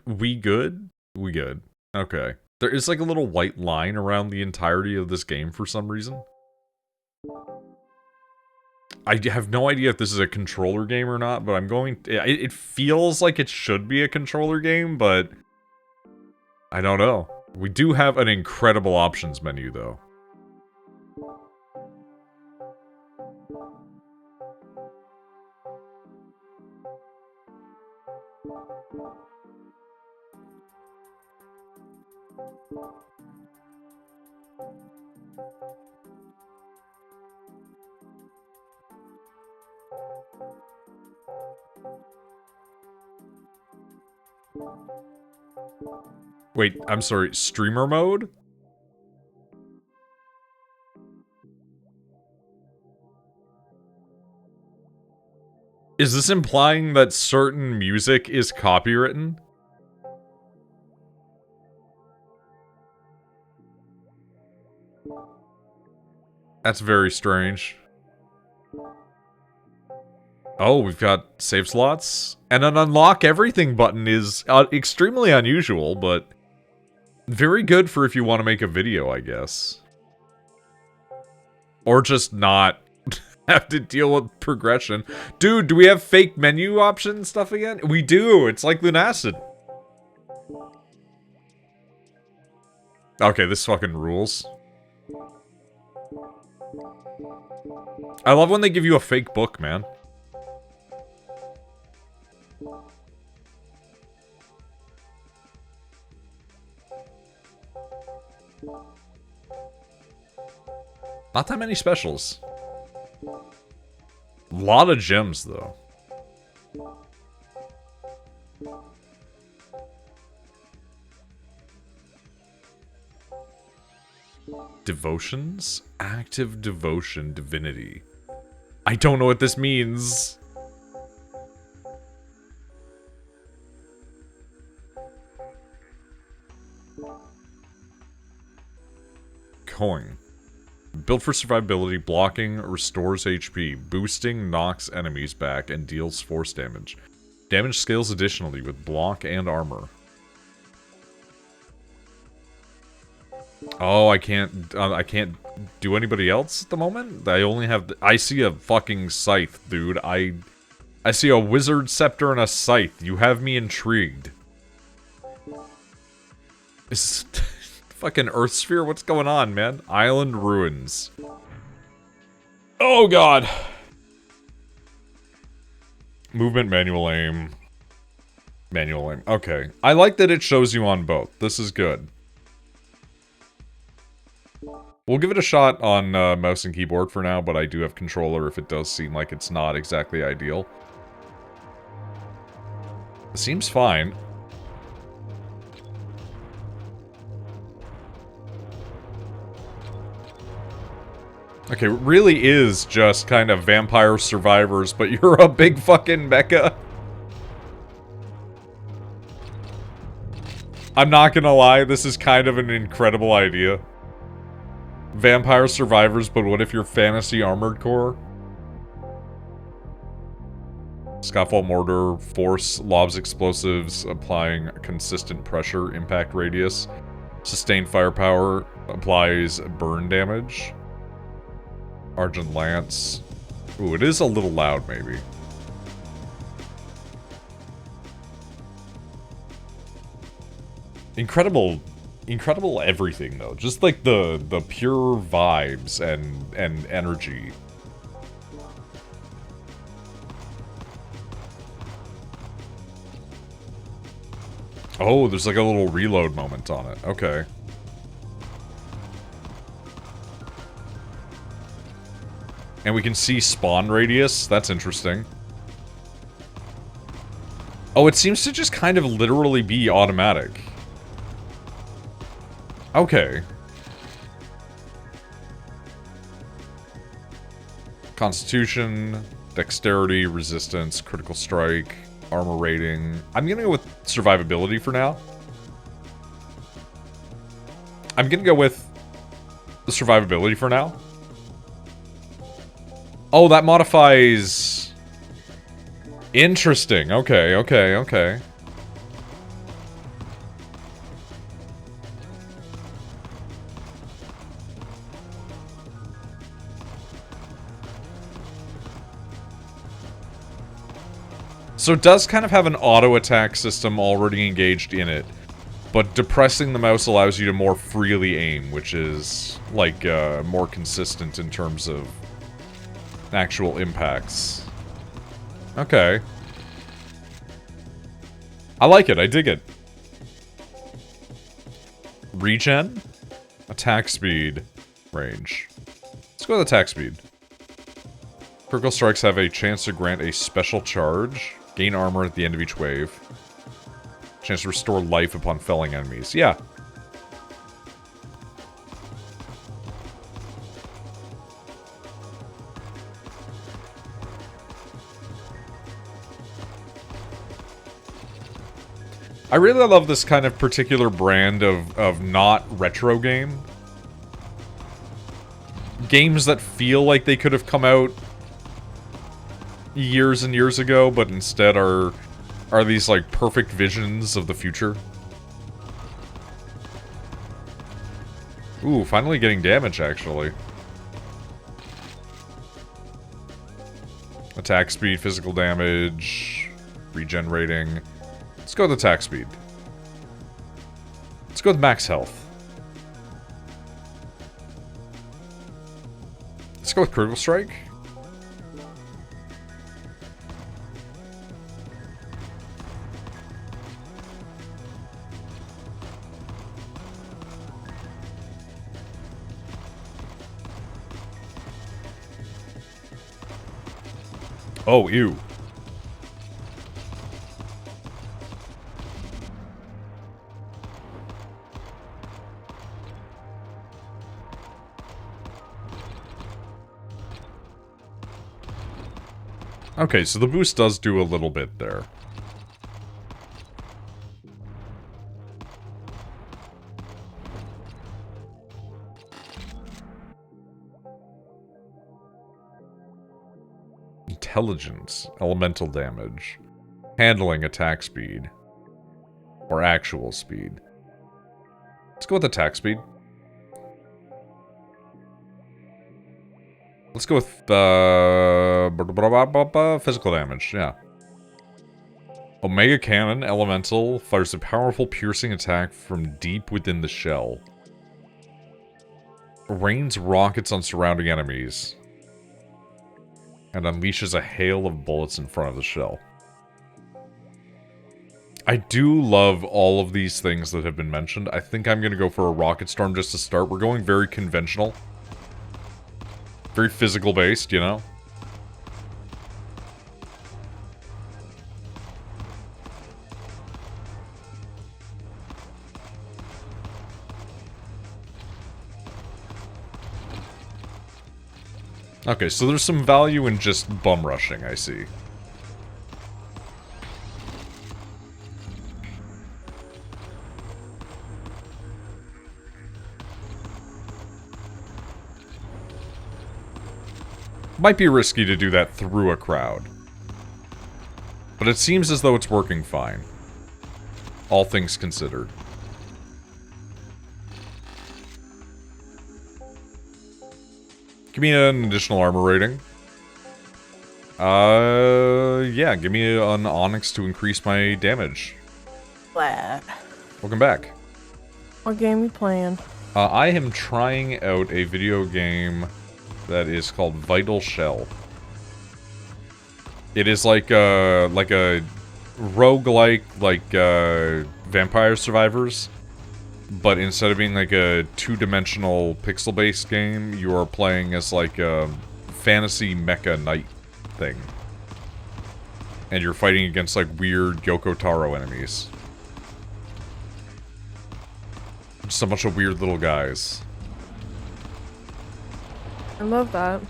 We good? We good. Okay. There is like a little white line around the entirety of this game for some reason. I have no idea if this is a controller game or not, but I'm going... It feels like it should be a controller game, but... I don't know. We do have an incredible options menu, though. Wait, I'm sorry, streamer mode? Is this implying that certain music is copywritten? That's very strange. Oh, we've got save slots? And an unlock everything button is extremely unusual, but very good for if you want to make a video, I guess. Or just not have to deal with progression. Dude, do we have fake menu option stuff again? We do! It's like Lunacid. Okay, this fucking rules. I love when they give you a fake book, man. Not that many specials. Lot of gems, though. Devotions? Active devotion divinity. I don't know what this means. Coin. Built for survivability, blocking restores HP, boosting knocks enemies back, and deals force damage. Damage scales additionally with block and armor. Oh, I can't do anybody else at the moment? I only have... I see a fucking scythe, dude. I see a wizard scepter and a scythe. You have me intrigued. This is... Fucking Earth Sphere? What's going on, man? Island Ruins. Oh, God. Movement, manual aim. Manual aim. Okay. I like that it shows you on both. This is good. We'll give it a shot on mouse and keyboard for now, but I do have controller if it does seem like it's not exactly ideal. It seems fine. Okay, it really is just kind of Vampire Survivors, but you're a big fucking mecha. I'm not gonna lie, this is kind of an incredible idea. Vampire Survivors, but what if you're Fantasy Armored Core? Skyfall Mortar, Force, lobs explosives, applying consistent pressure, impact radius. Sustained firepower, applies burn damage. Argent Lance. Ooh, it is a little loud, maybe. Incredible everything, though. Just, like, the pure vibes and energy. Oh, there's, like, a little reload moment on it. Okay. And we can see spawn radius. That's interesting. Oh, it seems to just kind of literally be automatic. Okay. Constitution, dexterity, resistance, critical strike, armor rating. I'm gonna go with survivability for now. I'm gonna go with the survivability for now. Oh, that modifies... Interesting. Okay. So it does kind of have an auto attack system already engaged in it. But depressing the mouse allows you to more freely aim, which is, like, more consistent in terms of actual impacts. Okay. I like it, I dig it. Regen? Attack speed. Range. Let's go with attack speed. Critical strikes have a chance to grant a special charge. Gain armor at the end of each wave. Chance to restore life upon felling enemies. Yeah. I really love this kind of particular brand of not retro game. Games that feel like they could have come out years and years ago, but instead are these, like, perfect visions of the future. Ooh, finally getting damage, actually. Attack speed, physical damage, regen rating. Let's go with attack speed. Let's go with max health. Let's go with critical strike. Oh, ew. Okay, so the boost does do a little bit there. Intelligence, elemental damage, handling, attack speed, or actual speed. Let's go with attack speed. Let's go with physical damage, yeah. Omega Cannon, elemental, fires a powerful piercing attack from deep within the shell. Rains rockets on surrounding enemies. And unleashes a hail of bullets in front of the shell. I do love all of these things that have been mentioned. I think I'm going to go for a Rocket Storm just to start. We're going very conventional. Very physical based, you know? Okay, so there's some value in just bum rushing, I see. Might be risky to do that through a crowd. But it seems as though it's working fine. All things considered. Give me an additional armor rating. Yeah, give me an Onyx to increase my damage. Flat. Welcome back. What game you playing? I am trying out a video game that is called Vital Shell. It is like a roguelike, like Vampire Survivors. But instead of being like a two-dimensional pixel-based game, you are playing as like a fantasy mecha knight thing. And you're fighting against like weird Yoko Taro enemies. Just a bunch of weird little guys. I love that.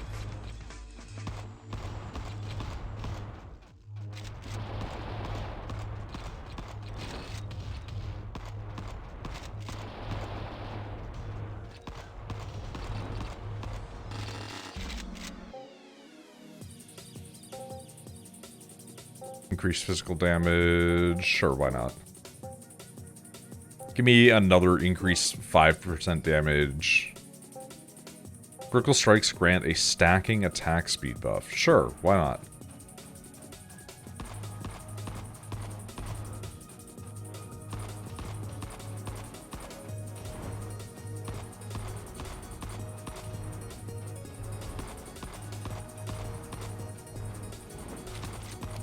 Increased physical damage. Sure, why not? Give me another increase 5% damage. Critical strikes grant a stacking attack speed buff. Sure, why not?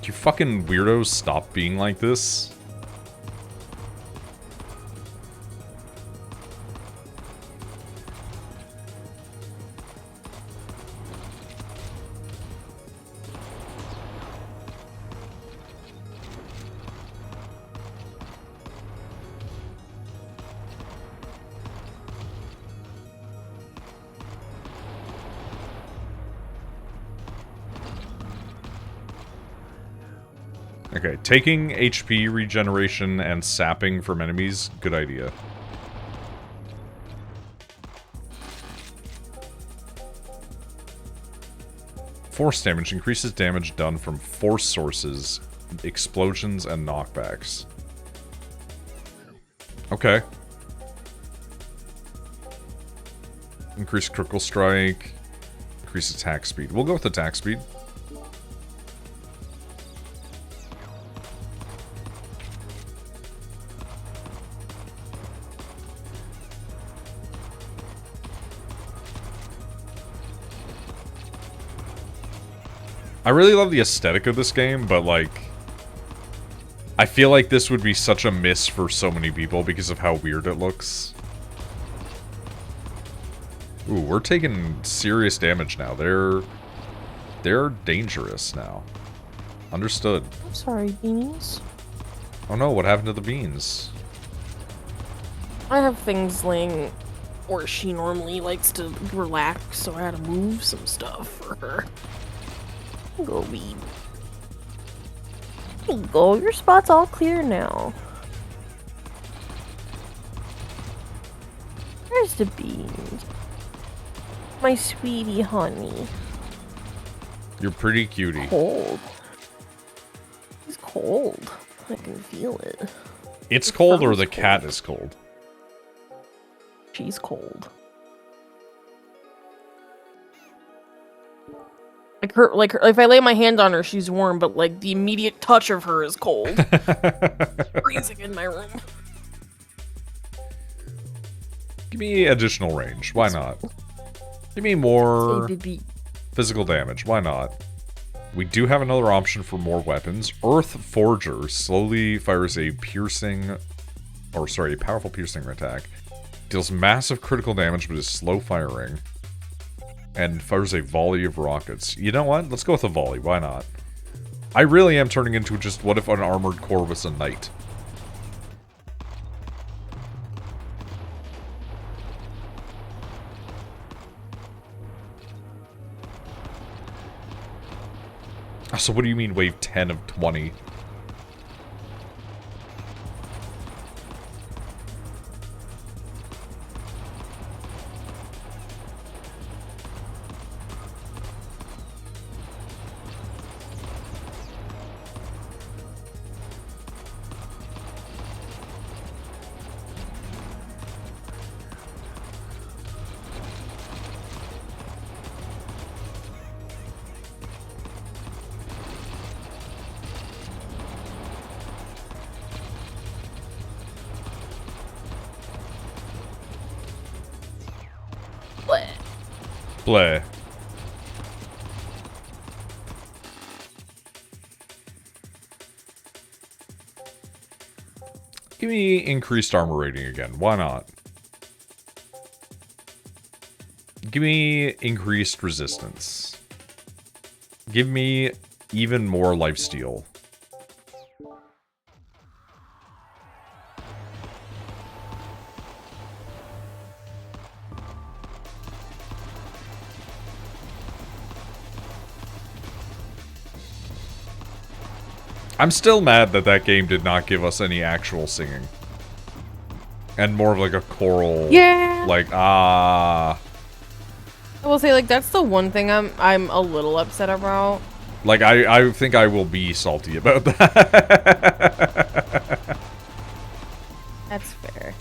You fucking weirdos stop being like this. Okay, taking HP regeneration and sapping from enemies, good idea. Force damage increases damage done from force sources, explosions, and knockbacks. Okay. Increase critical strike, increase attack speed. We'll go with attack speed. I really love the aesthetic of this game, but, like, I feel like this would be such a miss for so many people because of how weird it looks. Ooh, we're taking serious damage now. They're dangerous now. Understood. I'm sorry, beans. Oh no, what happened to the beans? I have things laying where she normally likes to relax, so I had to move some stuff for her. Go, bean. There you go, your spot's all clear now. Where's the beans? My sweetie honey. You're pretty cutie. Cold. It's cold. I can feel it. It's cold or the cat is cold? She's cold. Like her, if I lay my hand on her, she's warm, but like the immediate touch of her is cold. Freezing in my room. Give me additional range. Why not? Give me more physical damage. Why not? We do have another option for more weapons. Earth Forger slowly fires a powerful piercing attack. Deals massive critical damage, but is slow firing. And fires a volley of rockets. You know what? Let's go with a volley. Why not? I really am turning into just what if an armored core was a knight? So what do you mean wave 10 of 20? Bleh. Give me increased armor rating again. Why not? Give me increased resistance. Give me even more lifesteal. I'm still mad that that game did not give us any actual singing. And more of like a choral... Yeah! Like, ah... I will say, like, that's the one thing I'm a little upset about. Like, I think I will be salty about that. That's fair.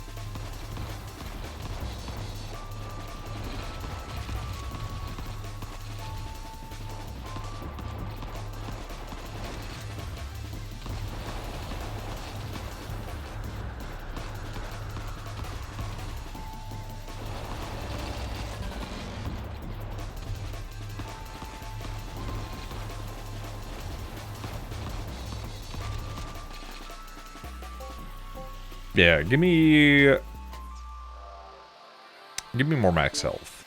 Yeah, give me more max health.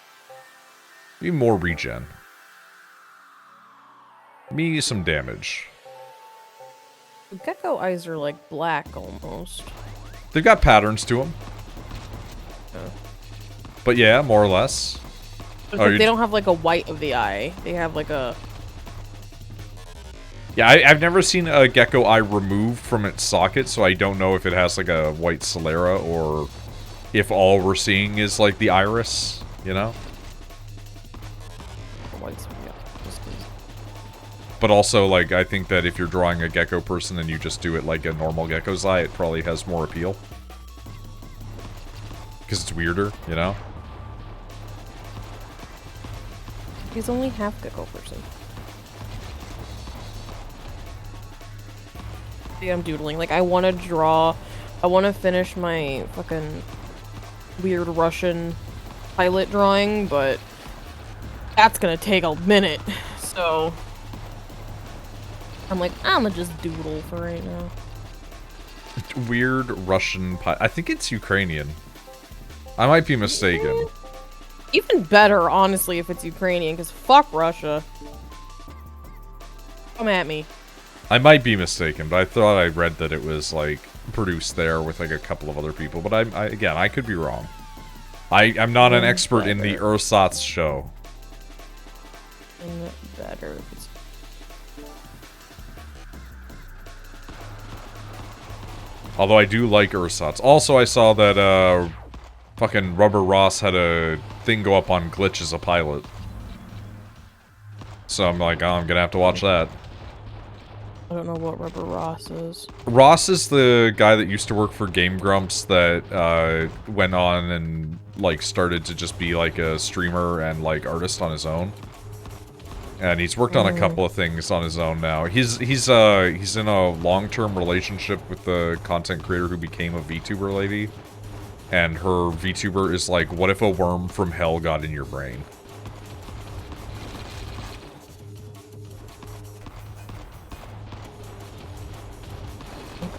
Give me more regen. Give me some damage. The gecko eyes are like black almost. They've got patterns to them. Yeah. But yeah, more or less. Like they don't have like a white of the eye. They have like a... Yeah, I've never seen a gecko eye removed from its socket, so I don't know if it has like a white sclera or if all we're seeing is like the iris, you know? But also, like, I think that if you're drawing a gecko person and you just do it like a normal gecko's eye, it probably has more appeal. Because it's weirder, you know? He's only half gecko person. See, I'm doodling. Like, I want to draw... I want to finish my fucking weird Russian pilot drawing, but that's gonna take a minute, so... I'm like, I'm gonna just doodle for right now. Weird Russian pilot. I think it's Ukrainian. I might be mistaken. Even better, honestly, if it's Ukrainian, because fuck Russia. Come at me. I might be mistaken, but I thought I read that it was, like, produced there with, like, a couple of other people. But again, I could be wrong. I'm not an expert in the ersatz show. And better if it's... Although I do like ersatz. Also, I saw that, fucking Rubber Ross had a thing go up on Glitch as a pilot. So I'm like, oh, I'm gonna have to watch that. I don't know what Rubber Ross is. Ross is the guy that used to work for Game Grumps that, went on and, like, started to just be, like, a streamer and, like, artist on his own. And he's worked on a couple of things on his own now. He's in a long-term relationship with the content creator who became a VTuber lady. And her VTuber is like, what if a worm from hell got in your brain?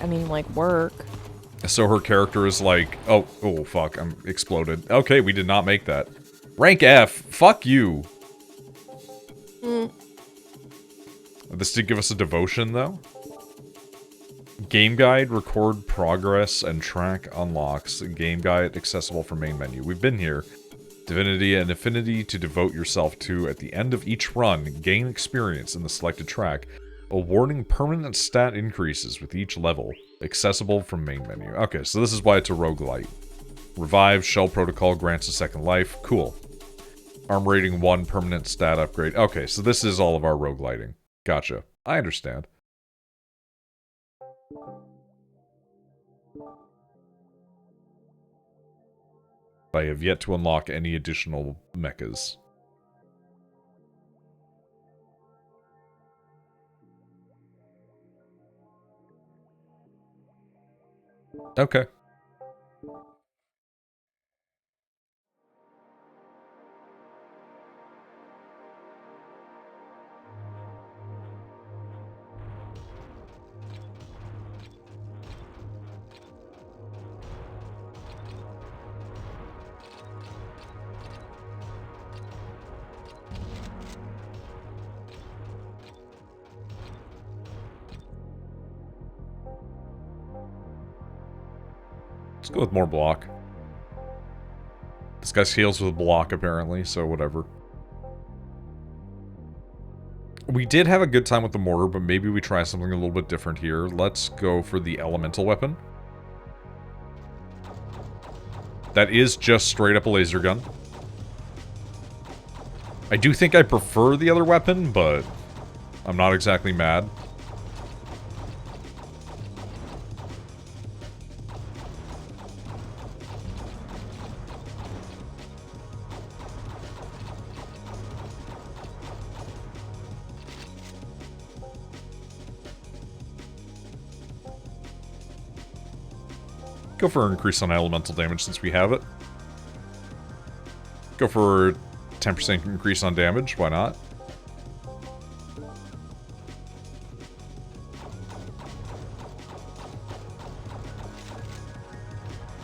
I mean, like, work. So her character is like, oh fuck, I'm exploded. Okay, we did not make that. Rank F, fuck you. This did give us a devotion, though. Game guide, record progress, and track unlocks. Game guide accessible from main menu. We've been here. Divinity and affinity to devote yourself to. At the end of each run, gain experience in the selected track. Awarding permanent stat increases with each level. Accessible from main menu. Okay, so this is why it's a roguelite. Revive, Shell Protocol grants a second life. Cool. Arm rating 1, permanent stat upgrade. Okay, so this is all of our rogueliting. Gotcha. I understand. I have yet to unlock any additional mechas. Okay. Let's go with more block. This guy scales with block, apparently, so whatever. We did have a good time with the mortar, but maybe we try something a little bit different here. Let's go for the elemental weapon. That is just straight up a laser gun. I do think I prefer the other weapon, but I'm not exactly mad. Go for an increase on elemental damage since we have it. Go for 10% increase on damage, why not?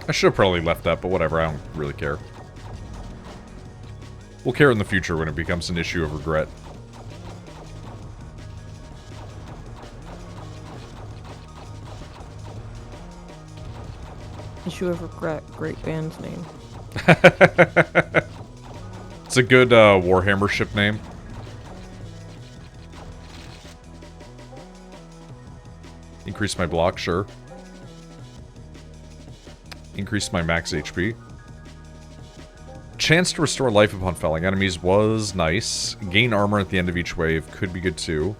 I should have probably left that, but whatever, I don't really care. We'll care in the future when it becomes an issue of regret. Issue of regret, great band's name. It's a good Warhammer ship name. Increase my block, sure. Increase my max HP. Chance to restore life upon felling enemies was nice. Gain armor at the end of each wave could be good too.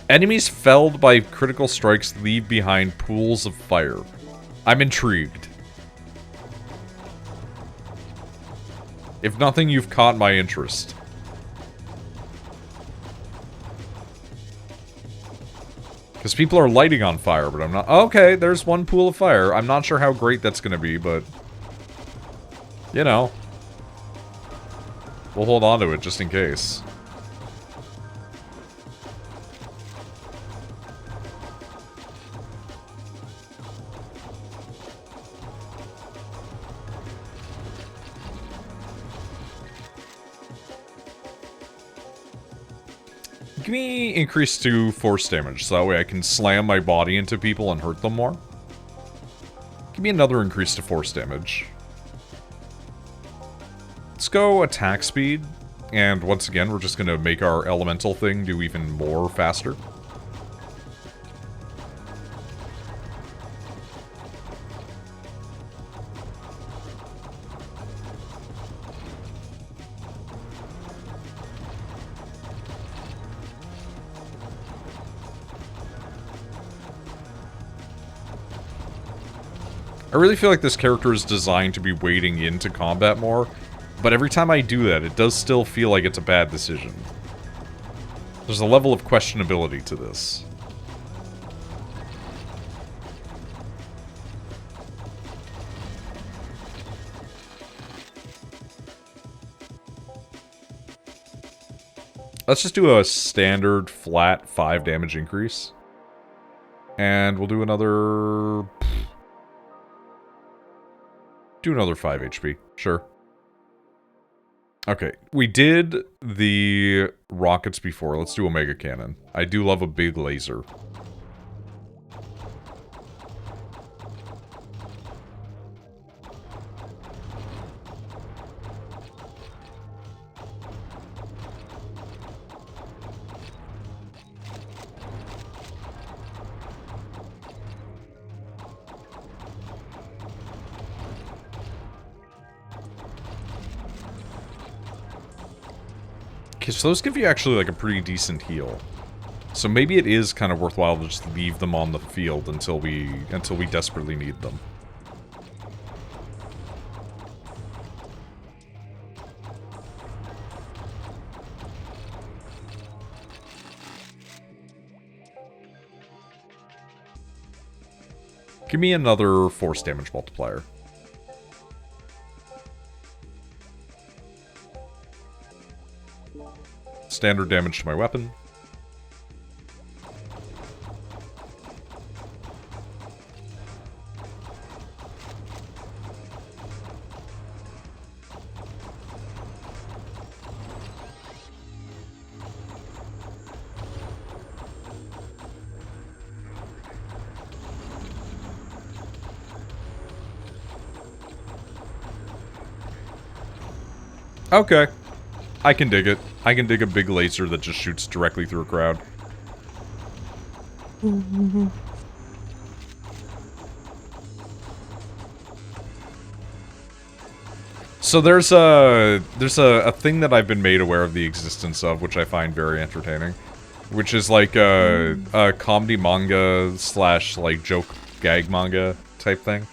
Enemies felled by critical strikes leave behind pools of fire. I'm intrigued. If nothing, you've caught my interest. Because people are lighting on fire, but I'm not... Okay, there's one pool of fire. I'm not sure how great that's going to be, but... You know. We'll hold on to it just in case. Give me increase to force damage, so that way I can slam my body into people and hurt them more. Give me another increase to force damage. Let's go attack speed, and once again, we're just going to make our elemental thing do even more faster. I really feel like this character is designed to be wading into combat more, but every time I do that, it does still feel like it's a bad decision. There's a level of questionability to this. Let's just do a standard, flat 5 damage increase. And we'll do another... Do another 5 HP. Sure. Okay. We did the rockets before. Let's do Omega Cannon. I do love a big laser. Okay, so those give you actually like a pretty decent heal. So maybe it is kind of worthwhile to just leave them on the field until we desperately need them. Give me another force damage multiplier. Standard damage to my weapon. Okay. I can dig it. I can dig a big laser that just shoots directly through a crowd. So there's a thing that I've been made aware of the existence of, which I find very entertaining, which is like a comedy manga slash like joke gag manga type thing,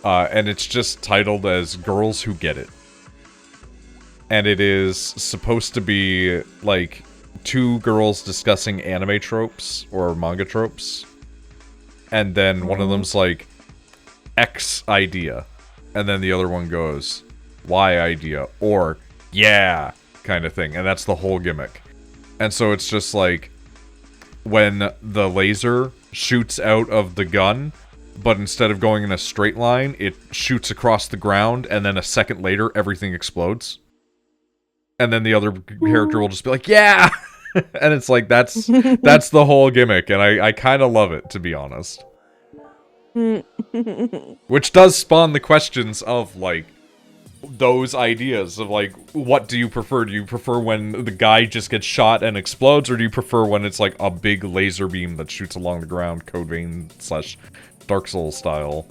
and it's just titled as Girls Who Get It. And it is supposed to be, like, two girls discussing anime tropes, or manga tropes. And then one of them's like, X idea. And then the other one goes, Y idea. Or, yeah, kind of thing. And that's the whole gimmick. And so it's just like, when the laser shoots out of the gun, but instead of going in a straight line, it shoots across the ground, and then a second later, everything explodes. And then the other character will just be like, yeah! And it's like, that's the whole gimmick, and I kind of love it, to be honest. Which does spawn the questions of, like, those ideas of, like, what do you prefer? Do you prefer when the guy just gets shot and explodes, or do you prefer when it's, like, a big laser beam that shoots along the ground, Code Vein / Dark Souls style?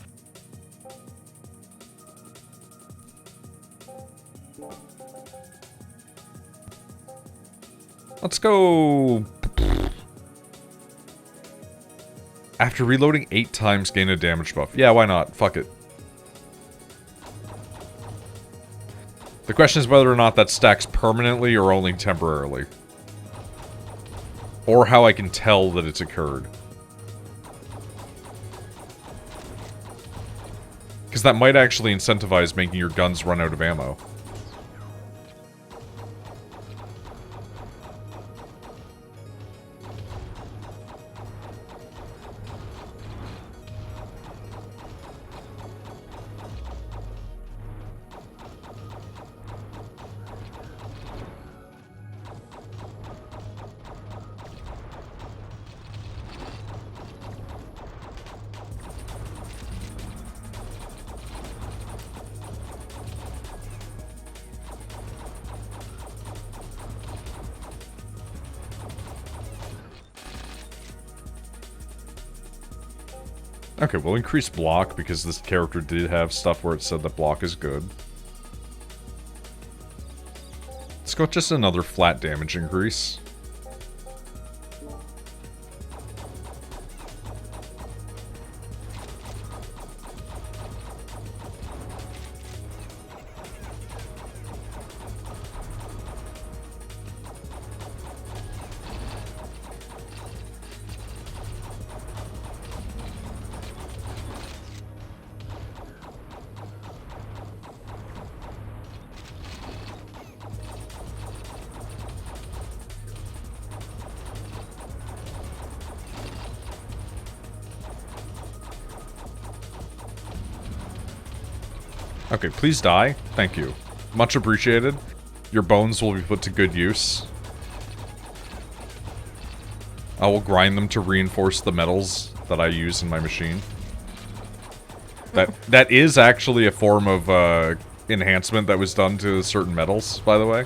Let's go... After reloading 8 times, gain a damage buff. Yeah, why not? Fuck it. The question is whether or not that stacks permanently or only temporarily. Or how I can tell that it's occurred. Because that might actually incentivize making your guns run out of ammo. Okay, we'll increase block, because this character did have stuff where it said that block is good. Let's go with just another flat damage increase. Okay, please die. Thank you. Much appreciated. Your bones will be put to good use. I will grind them to reinforce the metals that I use in my machine. That is actually a form of enhancement that was done to certain metals, by the way.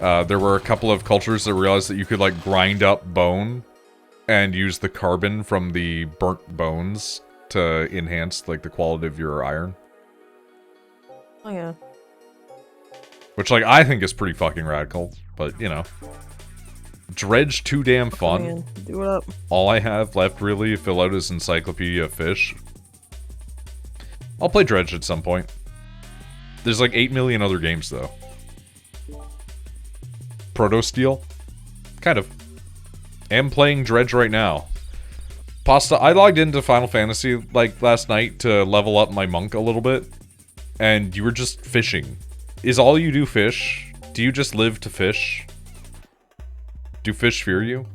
There were a couple of cultures that realized that you could, like, grind up bone and use the carbon from the burnt bones to enhance, like, the quality of your iron. Oh, yeah. Which, like, I think is pretty fucking radical, but, you know. Dredge too damn fun. Man, do it up. All I have left, really, to fill out is Encyclopedia of Fish. I'll play Dredge at some point. There's, like, 8 million other games, though. Proto-Steel? Kind of. Am playing Dredge right now. Pasta, I logged into Final Fantasy, like, last night to level up my monk a little bit. And you were just fishing. Is all you do fish? Do you just live to fish? Do fish fear you?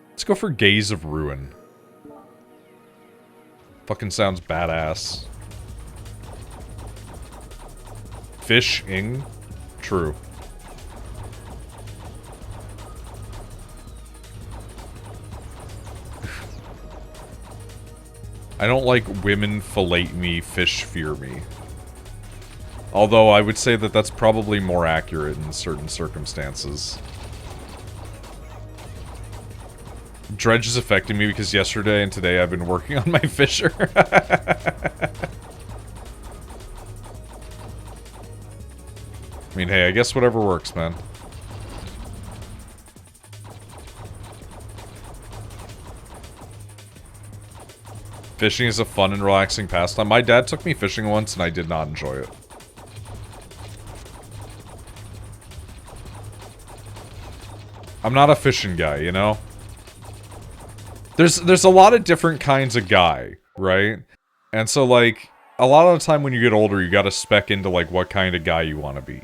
Let's go for Gaze of Ruin. Fucking sounds badass. Fishing? True. I don't like women fillet me, fish fear me. Although I would say that that's probably more accurate in certain circumstances. Dredge is affecting me because yesterday and today I've been working on my fisher. I mean, hey, I guess whatever works, man. Fishing is a fun and relaxing pastime. My dad took me fishing once and I did not enjoy it. I'm not a fishing guy, you know? There's a lot of different kinds of guy, right? And so, like, a lot of the time when you get older, you gotta spec into, like, what kind of guy you want to be.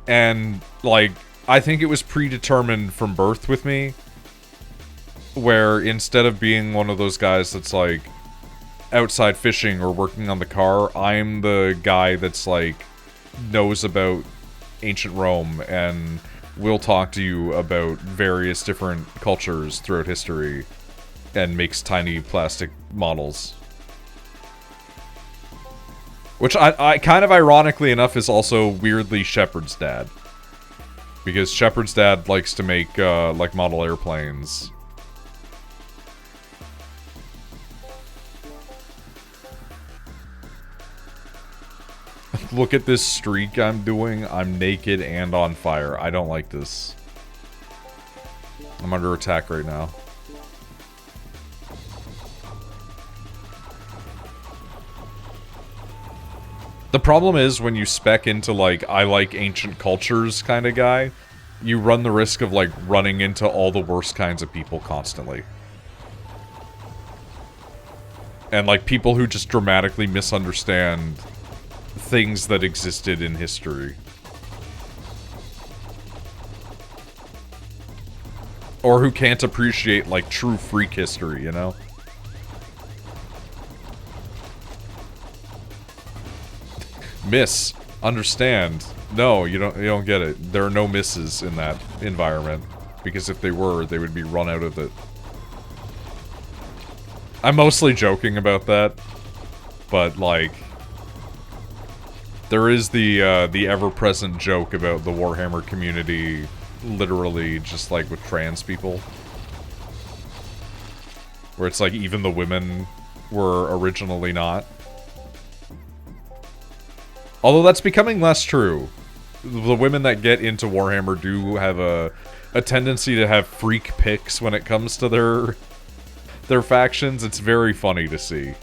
And, like, I think it was predetermined from birth with me, where instead of being one of those guys that's, like, outside fishing or working on the car, I'm the guy that's, like, knows about ancient Rome and will talk to you about various different cultures throughout history and makes tiny plastic models. Which I kind of ironically enough is also weirdly Shepard's dad. Because Shepard's dad likes to make, like, model airplanes. Look at this streak I'm doing. I'm naked and on fire. I don't like this. I'm under attack right now. The problem is when you spec into, like, I like ancient cultures kind of guy, you run the risk of, like, running into all the worst kinds of people constantly. And, like, people who just dramatically misunderstand things that existed in history. Or who can't appreciate, like, true freak history, you know? Miss. Understand. No, you don't get it. There are no misses in that environment. Because if they were, they would be run out of it. I'm mostly joking about that. But, like, there is the ever-present joke about the Warhammer community literally just, like, with trans people. Where it's like, even the women were originally not. Although that's becoming less true. The women that get into Warhammer do have a tendency to have freak picks when it comes to their factions. It's very funny to see.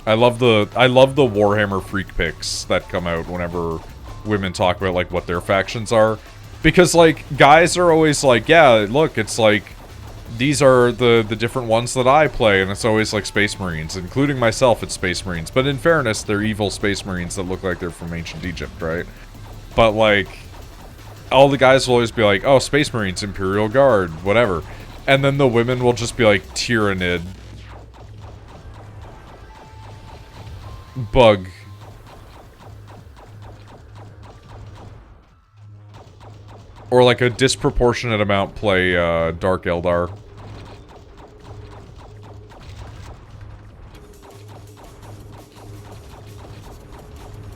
I love the Warhammer freak pics that come out whenever women talk about, like, what their factions are. Because, like, guys are always like, yeah, look, it's like, these are the different ones that I play, and it's always, like, Space Marines. Including myself, it's Space Marines. But in fairness, they're evil Space Marines that look like they're from ancient Egypt, right? But, like, all the guys will always be like, oh, Space Marines, Imperial Guard, whatever. And then the women will just be like, Tyranid. Bug. Or like a disproportionate amount play Dark Eldar.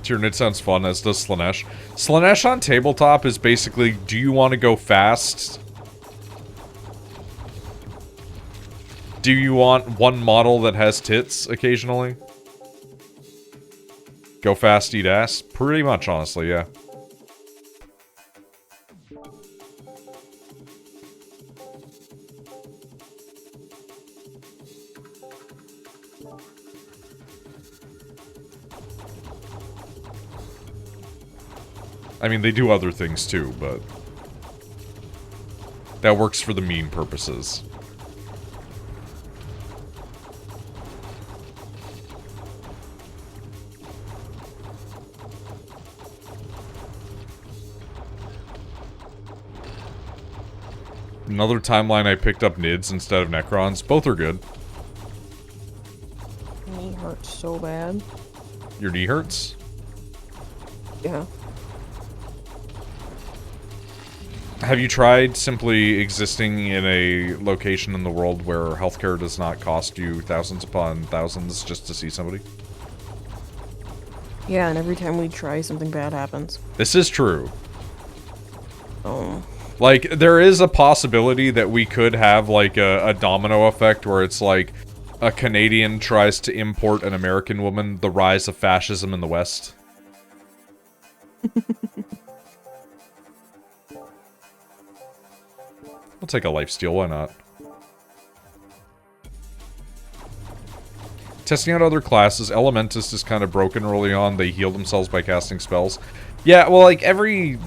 Tyranid sounds fun, as does Slanesh. Slanesh on tabletop is basically, do you want to go fast? Do you want one model that has tits occasionally? Go fast, eat ass? Pretty much, honestly, yeah. I mean, they do other things too, but that works for the meme purposes. Another timeline I picked up Nids instead of Necrons. Both are good. Knee hurts so bad. Your knee hurts? Yeah. Have you tried simply existing in a location in the world where healthcare does not cost you thousands upon thousands just to see somebody? Yeah, and every time we try, something bad happens. This is true. Oh. Like, there is a possibility that we could have, like, a domino effect where it's like a Canadian tries to import an American woman, the rise of fascism in the West. I'll take a lifesteal, why not? Testing out other classes. Elementist is kind of broken early on. They heal themselves by casting spells. Yeah, well, like, everything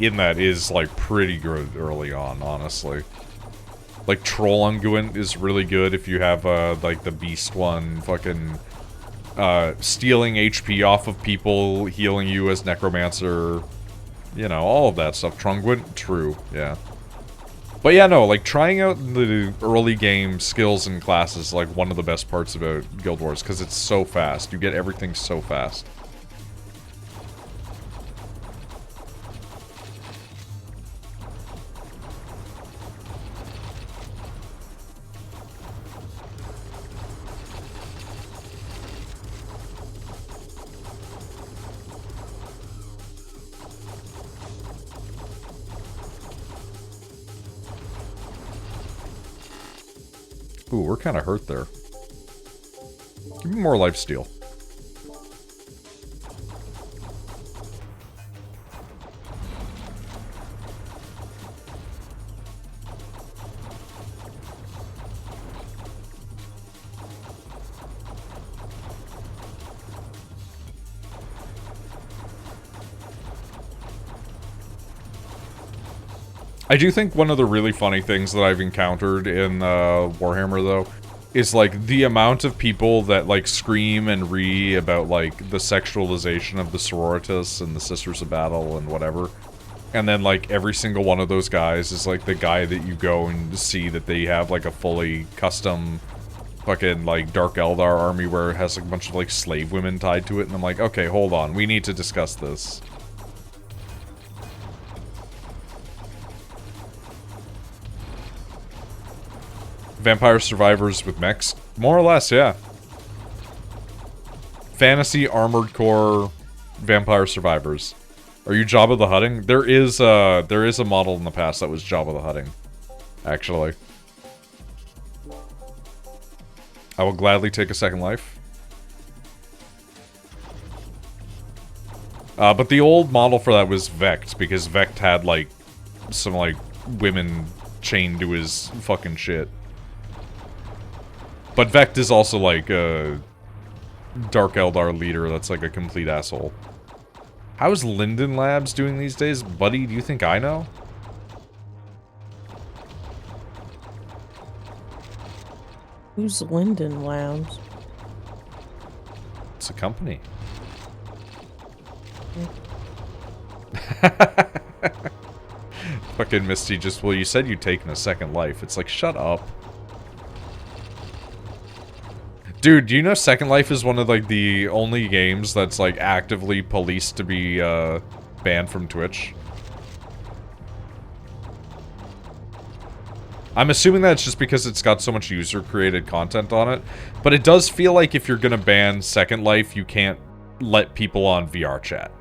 in that is, like, pretty good early on, honestly. Like, Troll Unguent is really good if you have, like, the Beast one fucking stealing HP off of people, healing you as Necromancer, you know, all of that stuff. Trungwent, true, yeah. But yeah, no, like, trying out the early game skills and classes is, like, one of the best parts about Guild Wars, because it's so fast. You get everything so fast. Ooh, we're kind of hurt there. Give me more lifesteal. I do think one of the really funny things that I've encountered in Warhammer, though, is, like, the amount of people that, like, scream and ree about, like, the sexualization of the sororitas and the Sisters of Battle and whatever. And then, like, every single one of those guys is, like, the guy that you go and see that they have, like, a fully custom fucking, like, Dark Eldar army where it has, like, a bunch of, like, slave women tied to it. And I'm like, okay, hold on. We need to discuss this. Vampire Survivors with mechs? More or less, yeah. Fantasy Armored Core Vampire Survivors. Are you Jabba the Huttting? There is a model in the past that was Jabba the Hutting, actually. I will gladly take a second life. But the old model for that was Vect, because Vect had, like, some, like, women chained to his fucking shit. But Vect is also, like, a Dark Eldar leader that's, like, a complete asshole. How's Linden Labs doing these days? Buddy, do you think I know? Who's Linden Labs? It's a company. Fucking Misty just, well, you said you'd taken a second life. It's like, shut up. Dude, do you know Second Life is one of, like, the only games that's, like, actively policed to be, banned from Twitch? I'm assuming that's just because it's got so much user-created content on it, but it does feel like if you're gonna ban Second Life, you can't let people on VR chat.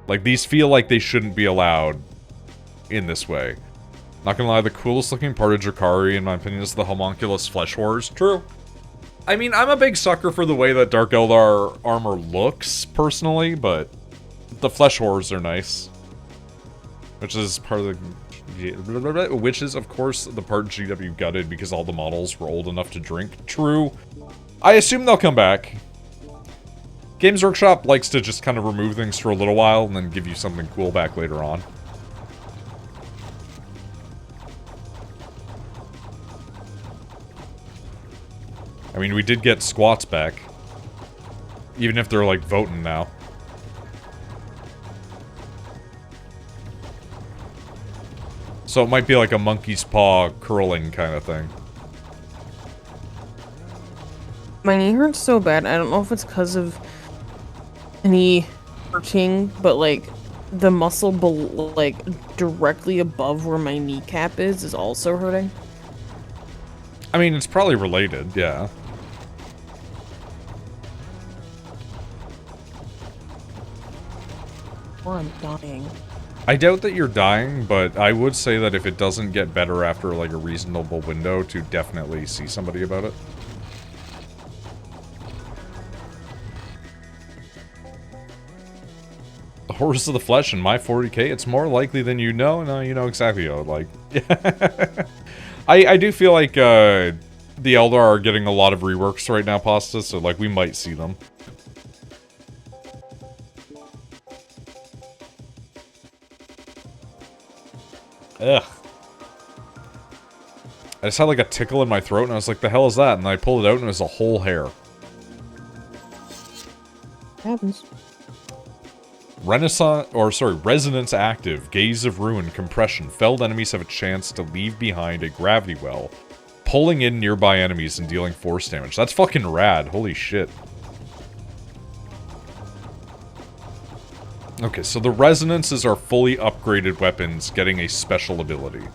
Like, these feel like they shouldn't be allowed in this way. Not gonna lie, the coolest looking part of Drakari, in my opinion, is the homunculus flesh horrors. True. I mean, I'm a big sucker for the way that Dark Eldar armor looks, personally, but the flesh horrors are nice. Which is part of the... Which is, of course, the part GW gutted because all the models were old enough to drink. True. I assume they'll come back. Games Workshop likes to just kind of remove things for a little while and then give you something cool back later on. I mean, we did get squats back. Even if they're, like, voting now. So it might be like a monkey's paw curling kind of thing. My knee hurts so bad. I don't know if it's because of knee hurting, but, like, the muscle, like, directly above where my kneecap is also hurting. I mean, it's probably related, yeah. Or I'm dying. I doubt that you're dying, but I would say that if it doesn't get better after, like, a reasonable window, to definitely see somebody about it. The horrors of the flesh in my 40k, it's more likely than you know. No, you know exactly what, like... I do feel like, the Eldar are getting a lot of reworks right now, Pasta, so, like, we might see them. Ugh. I just had like a tickle in my throat, and I was like, the hell is that? And I pulled it out, and it was a whole hair. Happens. Resonance active. Gaze of ruin. Compression. Felled enemies have a chance to leave behind a gravity well, pulling in nearby enemies and dealing force damage. That's fucking rad. Holy shit. Okay, so the resonances are fully upgraded weapons getting a special ability.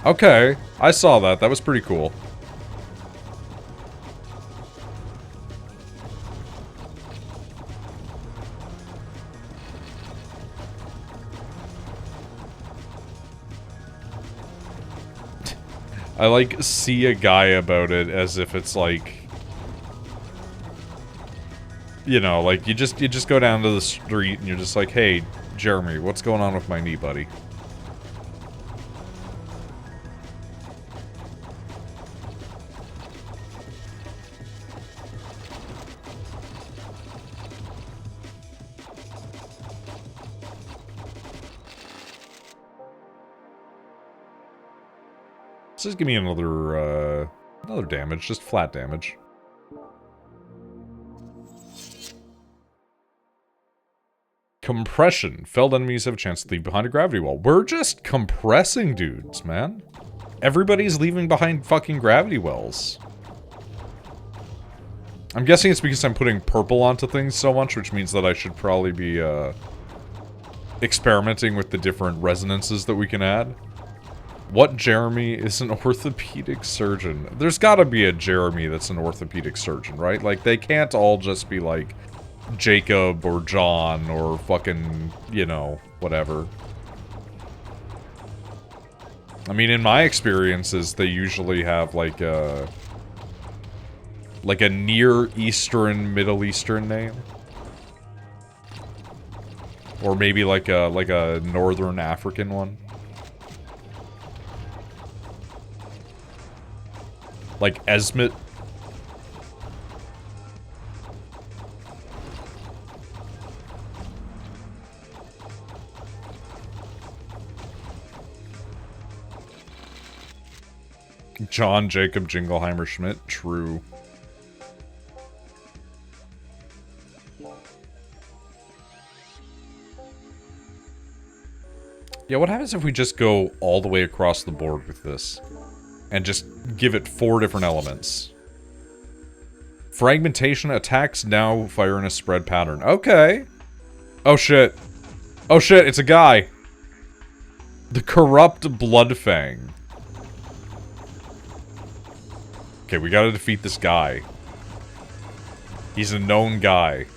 Okay, I saw that. That was pretty cool. I, like, see a guy about it as if it's, like... You know, like, you just go down to the street and you're just like, hey, Jeremy, what's going on with my knee, buddy? Just give me another damage, just flat damage. Compression. Felled enemies have a chance to leave behind a gravity well. We're just compressing dudes, man. Everybody's leaving behind fucking gravity wells. I'm guessing it's because I'm putting purple onto things so much, which means that I should probably be, experimenting with the different resonances that we can add. What Jeremy is an orthopedic surgeon? There's gotta be a Jeremy that's an orthopedic surgeon, right? Like, they can't all just be like Jacob or John or fucking, you know, whatever. I mean, in my experiences, they usually have like a Near Eastern, Middle Eastern name. Or maybe like a Northern African one. Like Esmit. John Jacob Jingleheimer Schmidt. True. Yeah, what happens if we just go all the way across the board with this? And just give it 4 different elements. Fragmentation attacks now fire in a spread pattern. Okay. Oh shit. Oh shit, it's a guy. The Corrupt Bloodfang. Okay, we gotta defeat this guy. He's a known guy.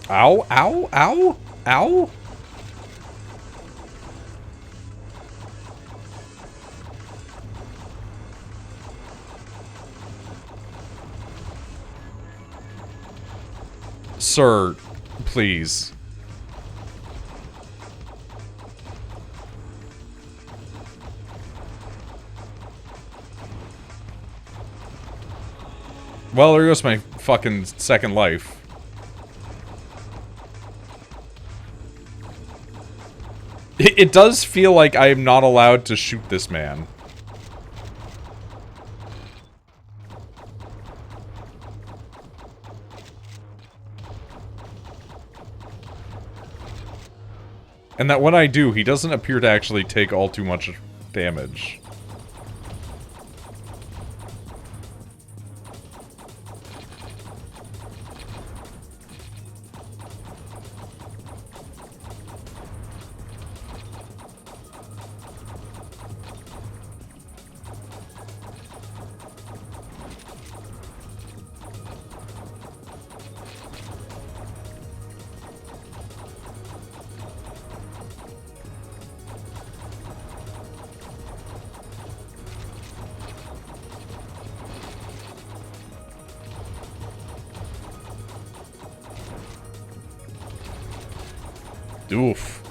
Ow, ow, ow, ow. Sir, please. Well, there goes my fucking second life. It does feel like I am not allowed to shoot this man. And that when I do, he doesn't appear to actually take all too much damage. Oof.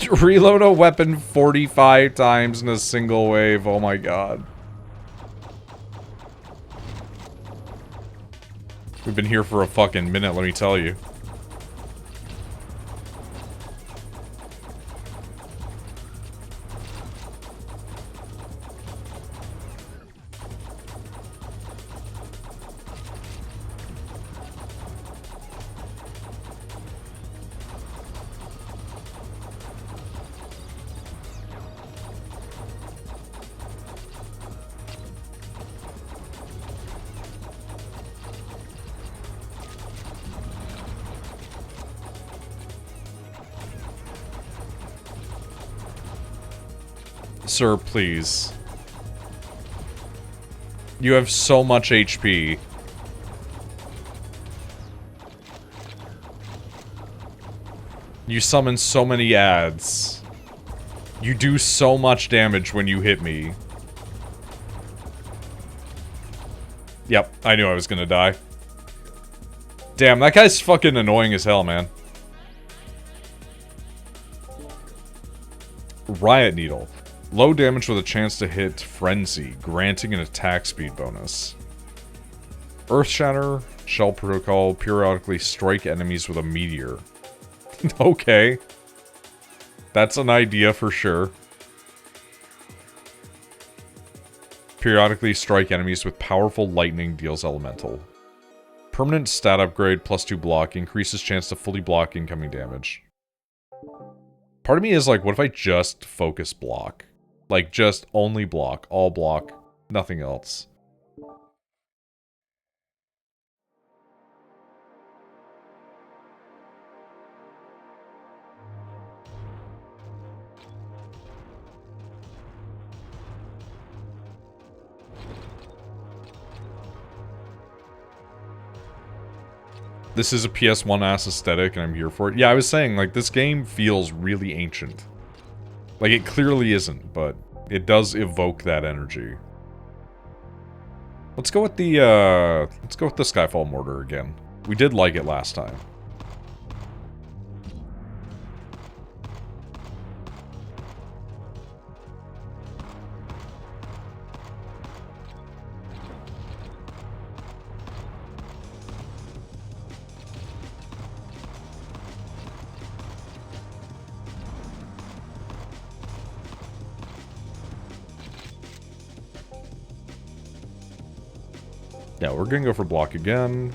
Reload a weapon 45 times in a single wave. Oh my god. We've been here for a fucking minute, let me tell you. Sir, please. You have so much HP. You summon so many ads. You do so much damage when you hit me. Yep, I knew I was gonna die. Damn, that guy's fucking annoying as hell, man. Riot Needle. Low damage with a chance to hit Frenzy, granting an attack speed bonus. Earth Shatter, Shell Protocol, periodically strike enemies with a meteor. Okay. That's an idea for sure. Periodically strike enemies with powerful lightning, deals elemental. Permanent stat upgrade, +2 block, increases chance to fully block incoming damage. Part of me is like, what if I just focus block? Like, just only block, all block, nothing else. This is a PS1-ass aesthetic, and I'm here for it. Yeah, I was saying, like, this game feels really ancient. Like, it clearly isn't, but it does evoke that energy. Let's go with the Skyfall Mortar again. We did like it last time. Yeah, we're gonna go for block again.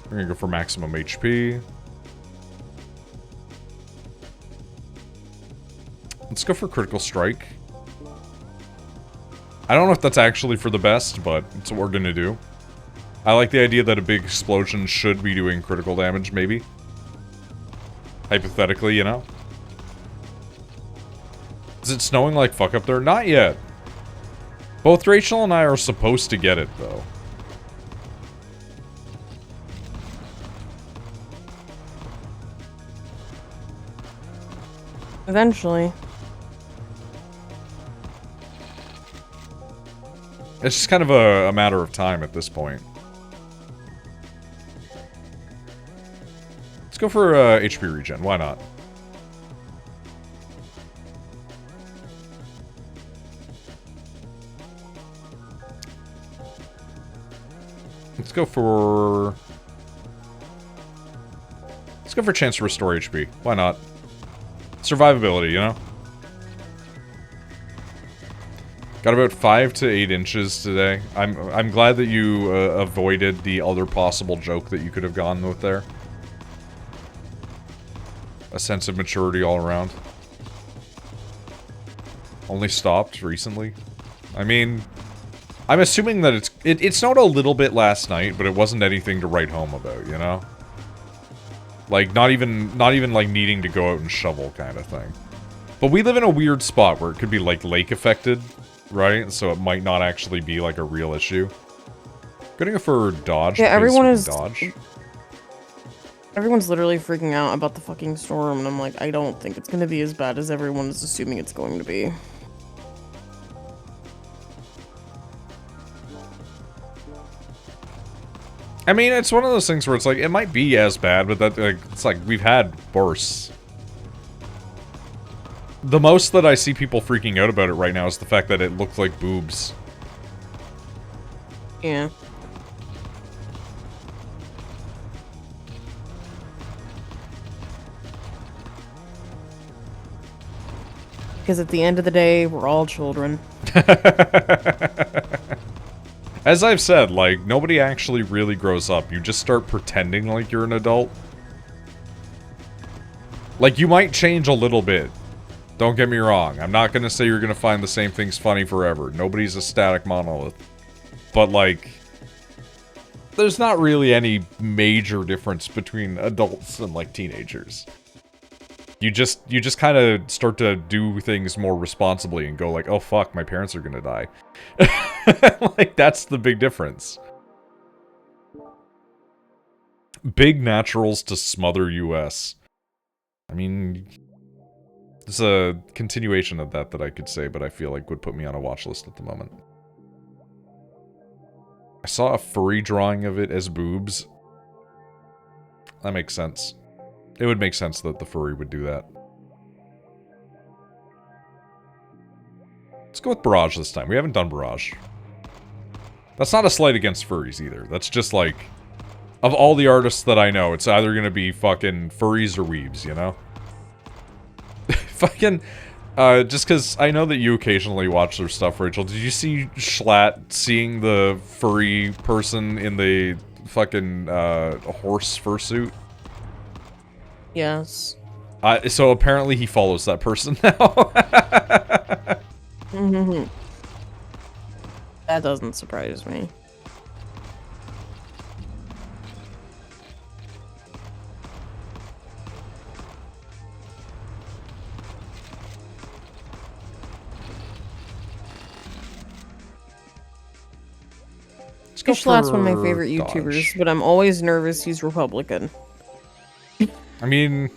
We're gonna go for maximum HP. Let's go for critical strike. I don't know if that's actually for the best, but it's what we're gonna do. I like the idea that a big explosion should be doing critical damage, maybe. Hypothetically, you know? Is it snowing like fuck up there? Not yet. Both Rachel and I are supposed to get it, though. Eventually. It's just kind of a matter of time at this point. Let's go for HP regen. Why not? Let's go for chance to restore HP. Why not? Survivability, you know? Got about 5 to 8 inches today. I'm glad that you avoided the other possible joke that you could have gone with there. A sense of maturity all around. Only stopped recently. I mean, I'm assuming that it snowed a little bit last night, but it wasn't anything to write home about, you know? Like, not even like needing to go out and shovel kind of thing. But we live in a weird spot where it could be like lake affected, right? So it might not actually be like a real issue. Gonna go for dodge. Yeah, everyone is dodge. Everyone's literally freaking out about the fucking storm, and I'm like, I don't think it's gonna be as bad as everyone is assuming it's going to be. I mean, it's one of those things where it's like, it might be as bad, but that, like, it's like, we've had worse. The most that I see people freaking out about it right now is the fact that it looks like boobs. Yeah. Because at the end of the day, we're all children. As I've said, like, nobody actually really grows up. You just start pretending like you're an adult. Like, you might change a little bit. Don't get me wrong. I'm not gonna say you're gonna find the same things funny forever. Nobody's a static monolith. But, like, there's not really any major difference between adults and, like, teenagers. You just kind of start to do things more responsibly and go like, oh fuck, my parents are gonna die. Like, that's the big difference. Big naturals to smother US. I mean, it's a continuation of that I could say, but I feel like would put me on a watch list at the moment. I saw a furry drawing of it as boobs. That makes sense. It would make sense that the furry would do that. Let's go with Barrage this time. We haven't done Barrage. That's not a slight against furries either. That's just like, of all the artists that I know, it's either gonna be fucking furries or weebs, you know? Fucking, just because I know that you occasionally watch their stuff, Rachel. Did you see Schlatt seeing the furry person in the fucking, horse fursuit? Yes. So apparently he follows that person now. That doesn't surprise me. Schlatt's one of my favorite YouTubers, but I'm always nervous he's Republican. I mean,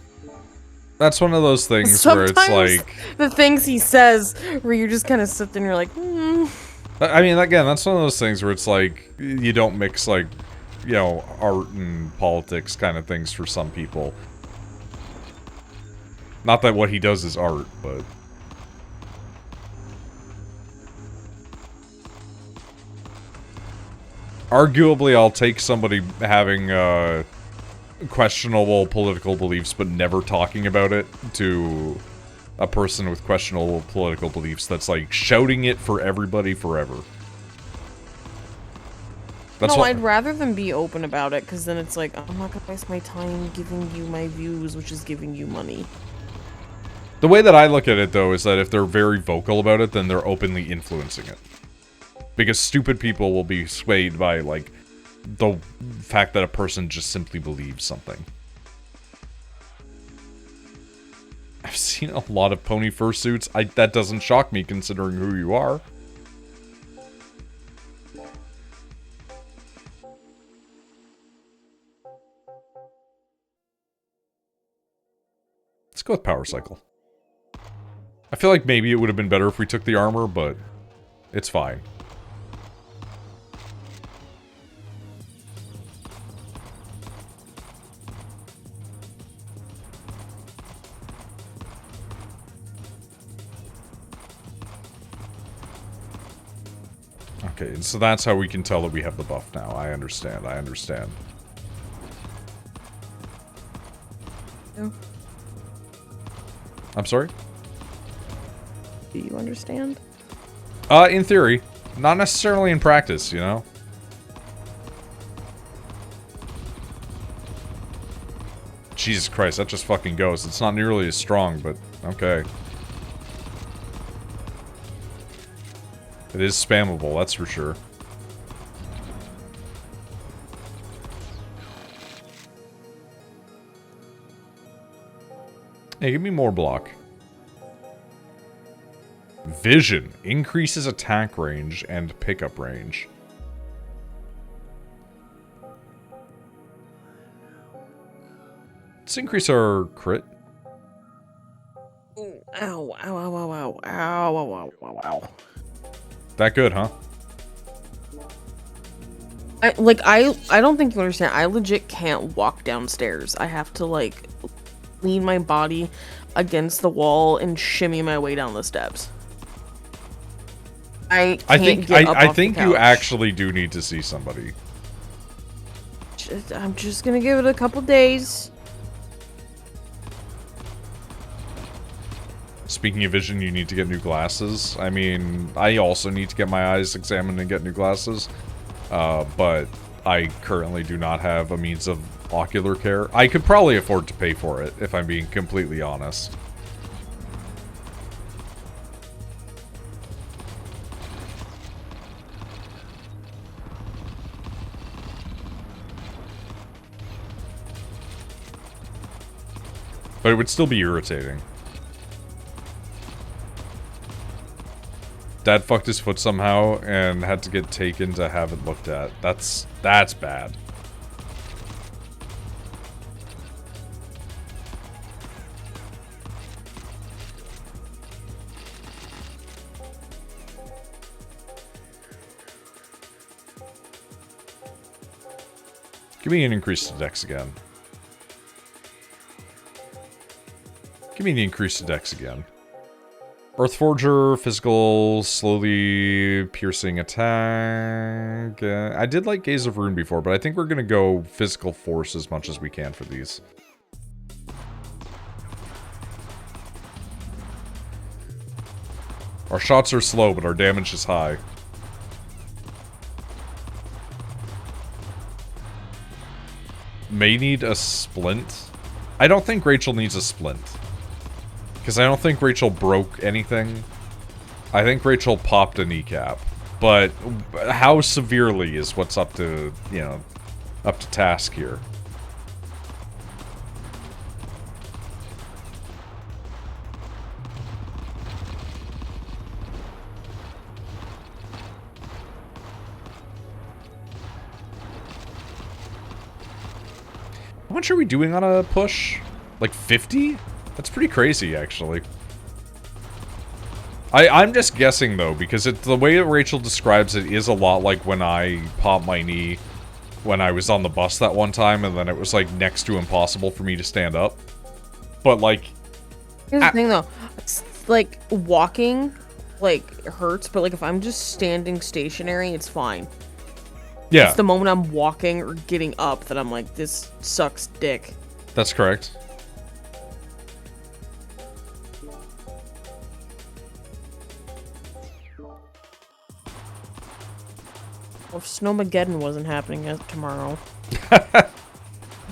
that's one of those things Sometimes where it's like... the things he says, where you just kind of sit there and you're like, I mean, again, that's one of those things where it's like, you don't mix, like, you know, art and politics kind of things for some people. Not that what he does is art, but... Arguably, I'll take somebody having, questionable political beliefs but never talking about it to a person with questionable political beliefs that's like shouting it for everybody forever. That's no, I'd rather them be open about it, because then it's like, I'm not gonna waste my time giving you my views, which is giving you money. The way that I look at it, though, is that if they're very vocal about it, then they're openly influencing it. Because stupid people will be swayed by, like, the fact that a person just simply believes something. I've seen a lot of pony fursuits. That doesn't shock me, considering who you are. Let's go with Power Cycle. I feel like maybe it would have been better if we took the armor, but it's fine. Okay, so that's how we can tell that we have the buff now. I understand, I understand. No. I'm sorry? Do you understand? In theory. Not necessarily in practice, you know? Jesus Christ, that just fucking goes. It's not nearly as strong, but okay. It is spammable, that's for sure. Hey, give me more block. Vision. Increases attack range and pickup range. Let's increase our crit. Ooh, ow, ow, ow, ow, ow, ow, ow, ow, ow, ow. That good, huh? I don't think you understand. I legit can't walk downstairs. I have to like lean my body against the wall and shimmy my way down the steps. I can't get up I off the think you couch. actually do need to see somebody. I'm just gonna give it a couple days. Speaking of vision, you need to get new glasses. I mean, I also need to get my eyes examined and get new glasses. But I currently do not have a means of ocular care. I could probably afford to pay for it, if I'm being completely honest. But it would still be irritating. Dad fucked his foot somehow and had to get taken to have it looked at. That's bad. Give me an increase to dex again. Give me the increase to dex again. Earthforger, physical, slowly piercing attack. I did like Gaze of Rune before, but I think we're going to go physical force as much as we can for these. Our shots are slow, but our damage is high. May need a splint. I don't think Rachel needs a splint. Because I don't think Rachel broke anything. I think Rachel popped a kneecap. But how severely is what's up to, you know, up to task here. How much are we doing on a push? Like 50? That's pretty crazy, actually. I'm just guessing, though, because the way that Rachel describes it is a lot like when I popped my knee when I was on the bus that one time, and then it was, like, next to impossible for me to stand up. But, like... Here's the thing, though. It's, like, walking, like, hurts, but, like, if I'm just standing stationary, it's fine. Yeah. It's the moment I'm walking or getting up that I'm like, this sucks dick. That's correct. Well, if Snowmageddon wasn't happening tomorrow.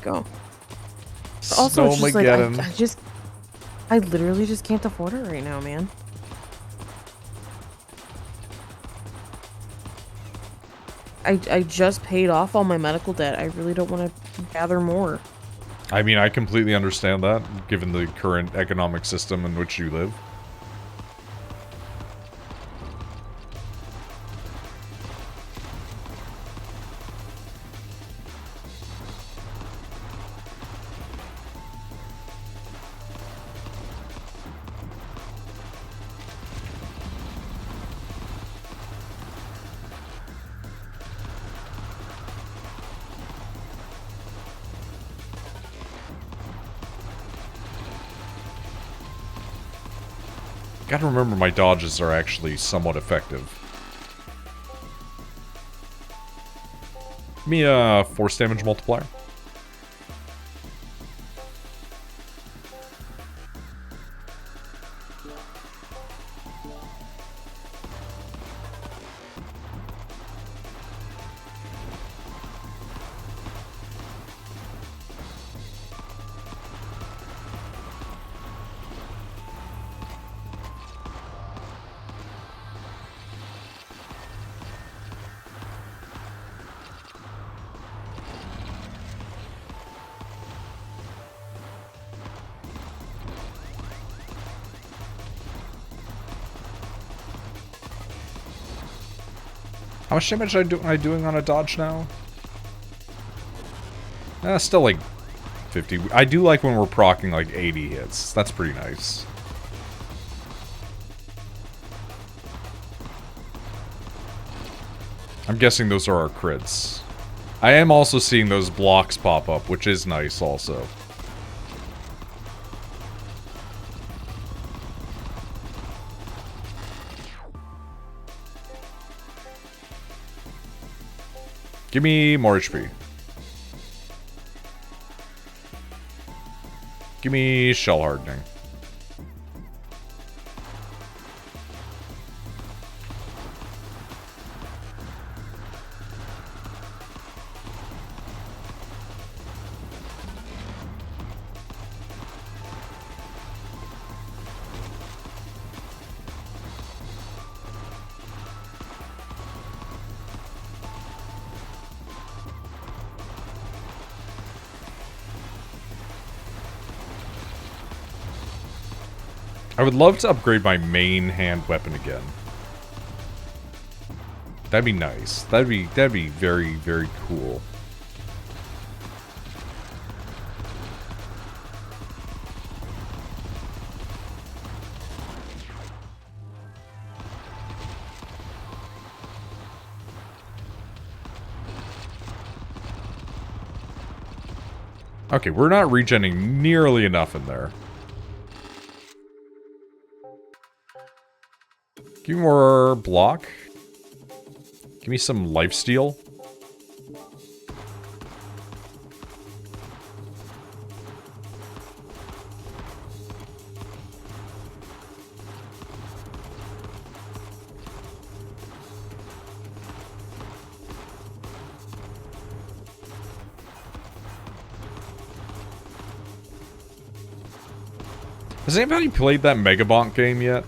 Go. But also, it's just like, I literally just can't afford it right now, man. I just paid off all my medical debt. I really don't want to gather more. I mean, I completely understand that, given the current economic system in which you live. Gotta remember my dodges are actually somewhat effective. Give me a force damage multiplier. How much damage am I doing on a dodge now? Still like 50. I do like when we're proccing like 80 hits. That's pretty nice. I'm guessing those are our crits. I am also seeing those blocks pop up, which is nice also. Give me more HP. Give me shell hardening. I would love to upgrade my main hand weapon again. That'd be nice. That'd be very, very cool. Okay, we're not regenning nearly enough in there. Give me more block. Give me some lifesteal. Has anybody played that Megabonk game yet?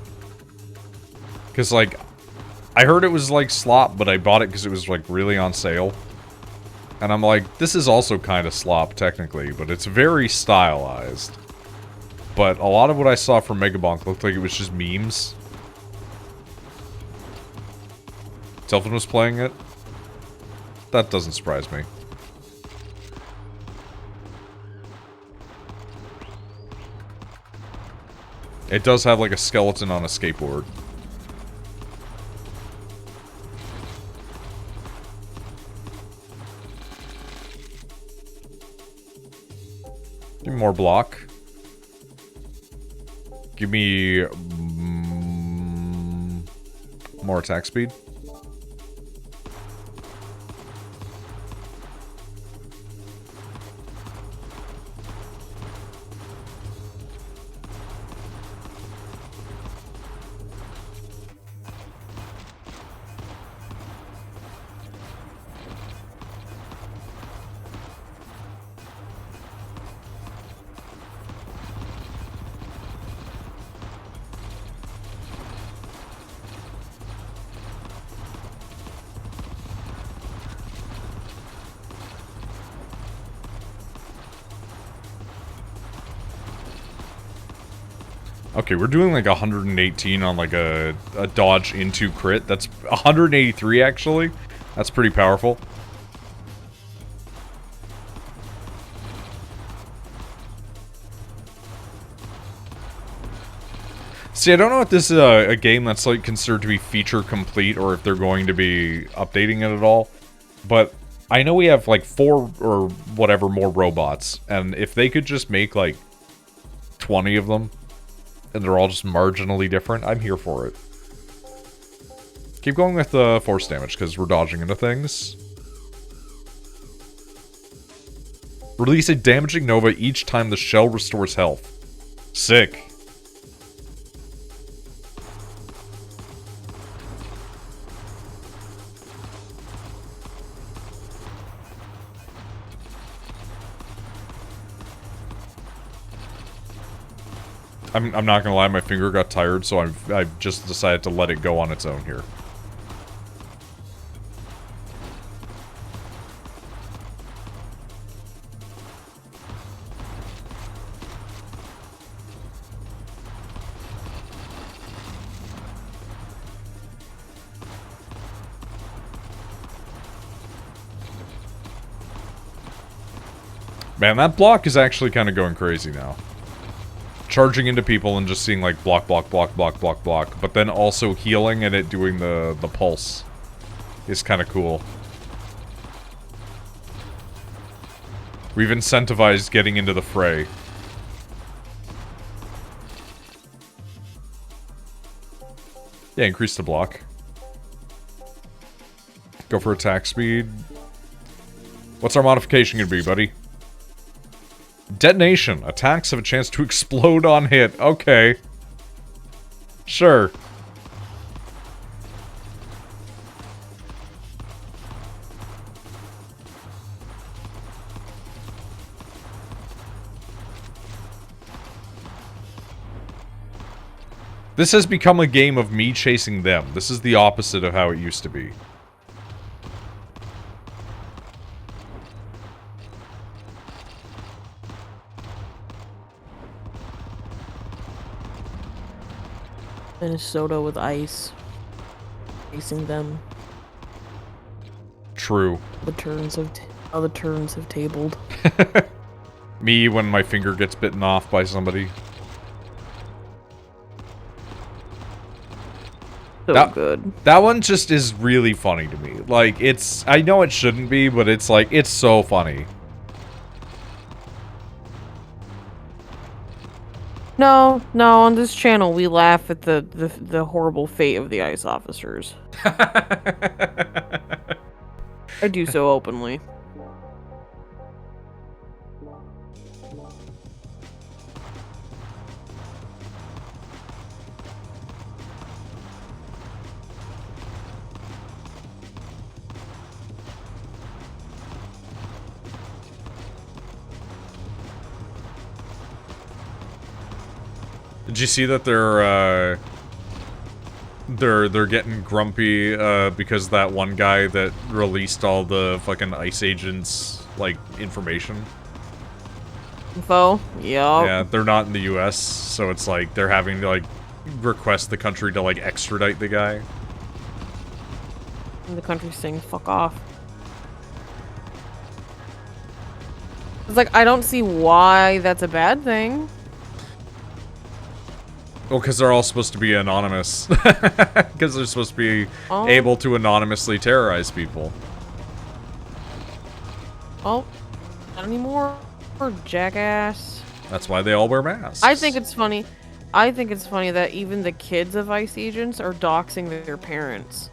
Because, like, I heard it was, like, slop, but I bought it because it was, like, really on sale. And I'm like, this is also kind of slop, technically, but it's very stylized. But a lot of what I saw from Megabonk looked like it was just memes. Telfin was playing it. That doesn't surprise me. It does have, like, a skeleton on a skateboard. Give me more block. Give me more attack speed. Okay, we're doing like 118 on like a dodge into crit. That's 183 actually. That's pretty powerful. See, I don't know if this is a game that's like considered to be feature complete or if they're going to be updating it at all. But I know we have like 4 or whatever more robots, and if they could just make like 20 of them, and they're all just marginally different, I'm here for it. Keep going with the force damage, because we're dodging into things. Release a damaging nova each time the shell restores health. Sick. I'm not gonna lie, my finger got tired, so I've just decided to let it go on its own here. Man, that block is actually kind of going crazy now. Charging into people and just seeing like block, block, block, block, block, block, but then also healing and it doing the pulse is kind of cool. We've incentivized getting into the fray. Yeah, increase the block. Go for attack speed. What's our modification gonna be, buddy? Detonation. Attacks have a chance to explode on hit. Okay. Sure. This has become a game of me chasing them. This is the opposite of how it used to be. Minnesota with ice. Facing them. True. The turns have tabled. Me when my finger gets bitten off by somebody. So good. That one just is really funny to me. Like, it's... I know it shouldn't be, but it's like, it's so funny. No, on this channel we laugh at the horrible fate of the ICE officers. I do so openly. Did you see that they're getting grumpy because that one guy that released all the fucking ICE agents like information? Info? Yeah. Yeah, they're not in the US, so it's like they're having to like request the country to like extradite the guy. And the country's saying fuck off. It's like I don't see why that's a bad thing. Well, because they're all supposed to be anonymous. Because they're supposed to be able to anonymously terrorize people. Oh, not anymore, jackass. That's why they all wear masks. I think it's funny. I think it's funny that even the kids of ICE agents are doxing their parents.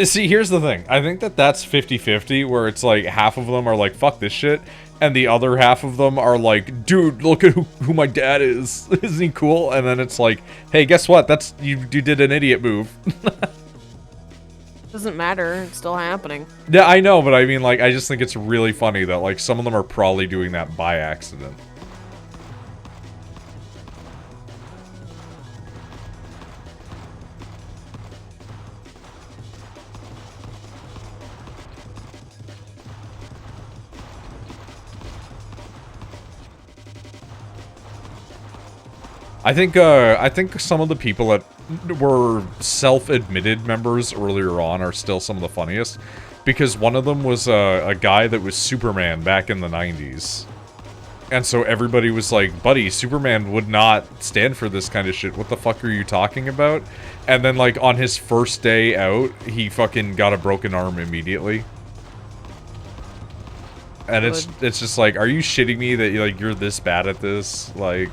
See, here's the thing. I think that that's 50-50, where it's like half of them are like, fuck this shit, and the other half of them are like, dude, look at who my dad is. Isn't he cool? And then it's like, hey, guess what? That's you did an idiot move. Doesn't matter. It's still happening. Yeah, I know, but I mean, like, I just think it's really funny that, like, some of them are probably doing that by accident. I think some of the people that were self-admitted members earlier on are still some of the funniest, because one of them was a guy that was Superman back in the 90s. And so everybody was like, buddy, Superman would not stand for this kind of shit. What the fuck are you talking about? And then, like, on his first day out, he fucking got a broken arm immediately. And it's just like, are you shitting me that, like, you're this bad at this? Like...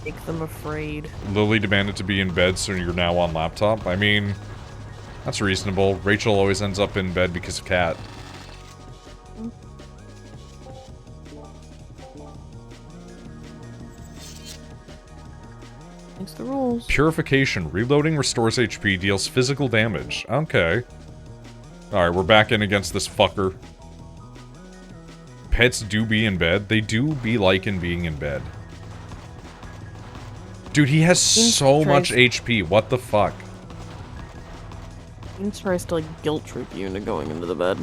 Make them afraid. Lily demanded to be in bed, so you're now on laptop. I mean, that's reasonable. Rachel always ends up in bed because of Cat. It's the rules. Purification. Reloading restores HP, deals physical damage. Okay. Alright, we're back in against this fucker. Pets do be in bed. They do be liking being in bed. Dude, he has so much HP. What the fuck? He tries to, like, guilt trip you into going into the bed.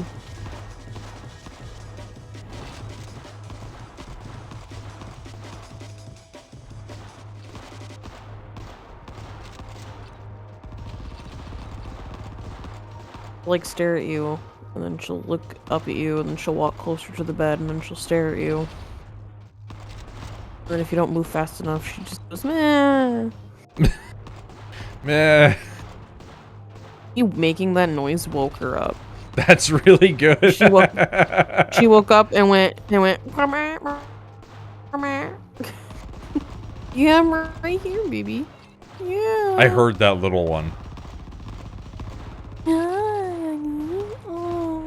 Like, stare at you, and then she'll look up at you, and then she'll walk closer to the bed, and then she'll stare at you. And then if you don't move fast enough, she just goes, meh. Meh. You making that noise woke her up. That's really good. She woke up and went, yeah, I'm right here, baby. Yeah. I heard that little one. Oh,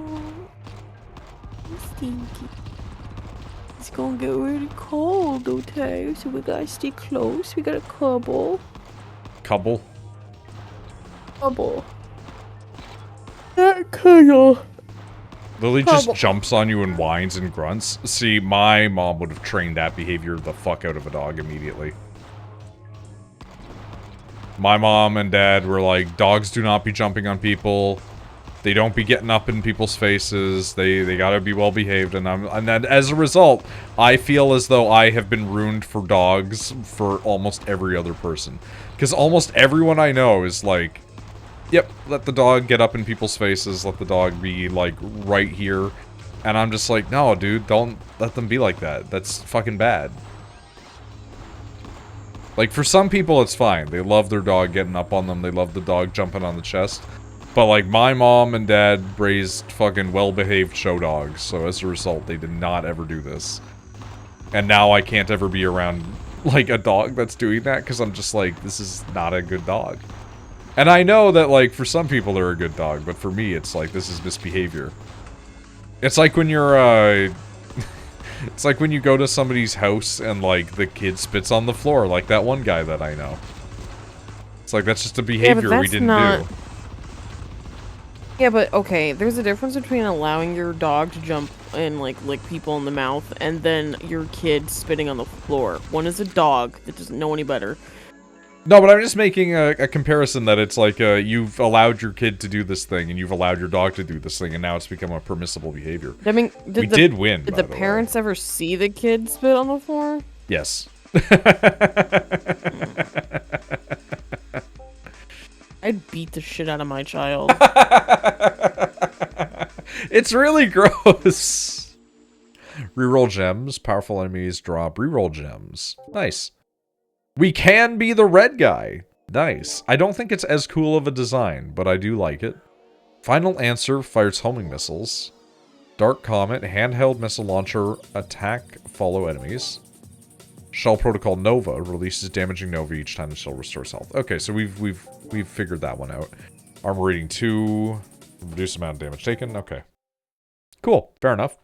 stinky. It's gonna get really cold, okay? So we gotta stay close. We gotta cuddle. Couple. Cuddle. That cuddle. Lily just jumps on you and whines and grunts. See, my mom would have trained that behavior the fuck out of a dog immediately. My mom and dad were like, dogs do not be jumping on people. They don't be getting up in people's faces. They gotta be well behaved. And then as a result, I feel as though I have been ruined for dogs for almost every other person. Because almost everyone I know is like, yep, let the dog get up in people's faces. Let the dog be like right here. And I'm just like, no, dude, don't let them be like that. That's fucking bad. Like, for some people, it's fine. They love their dog getting up on them. They love the dog jumping on the chest. But, like, my mom and dad raised fucking well-behaved show dogs. So, as a result, they did not ever do this. And now I can't ever be around, like, a dog that's doing that. Because I'm just like, this is not a good dog. And I know that, like, for some people, they're a good dog. But for me, it's like, this is misbehavior. It's like when you're, it's like when you go to somebody's house and, like, the kid spits on the floor, like that one guy that I know. It's like, that's just a behavior we didn't do. Yeah, but, okay, there's a difference between allowing your dog to jump and, like, lick people in the mouth, and then your kid spitting on the floor. One is a dog that doesn't know any better. No, but I'm just making a comparison that it's like, you've allowed your kid to do this thing, and you've allowed your dog to do this thing, and now it's become a permissible behavior. I mean, we did win, Did the parents ever see the kid spit on the floor? Yes. I'd beat the shit out of my child. It's really gross. Reroll gems. Powerful enemies drop reroll gems. Nice. We can be the red guy. Nice. I don't think it's as cool of a design, but I do like it. Final answer fires homing missiles. Dark Comet, handheld missile launcher, attack, follow enemies. Shell Protocol Nova releases damaging Nova each time the shell restores health. Okay, so we've figured that one out. Armor rating 2, reduce amount of damage taken. Okay. Cool. Fair enough.